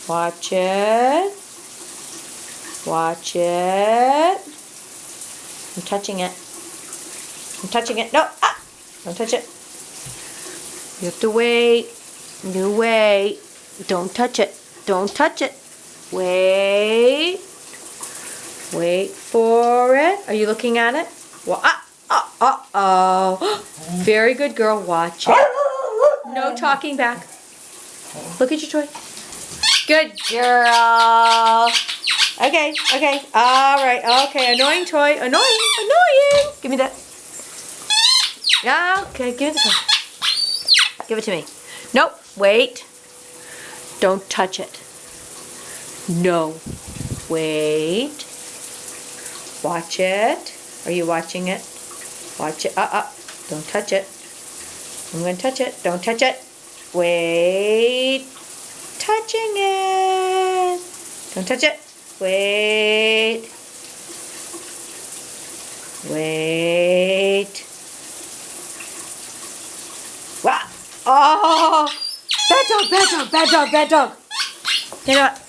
Watch it. Watch it. I'm touching it. I'm touching it. No! Ah! Don't touch it. You have to wait. You wait. Don't touch it. Don't touch it. Wait. Wait for it. Are you looking at it? Well, uh-oh. Very good girl. Watch it. No talking back. Look at your toy. Good girl. Okay, okay. All right. Okay, annoying toy. Annoying. Annoying. Give me that. Yeah, okay, give me the toy. Give it to me. Nope. Wait. Don't touch it. No. Wait. Watch it. Are you watching it? Watch it. Don't touch it. I'm going to touch it. Don't touch it. Wait. Touching it. Don't touch it. Wait. Wait. Wow. Oh. Bad dog, bad dog, bad dog, bad dog. Get up.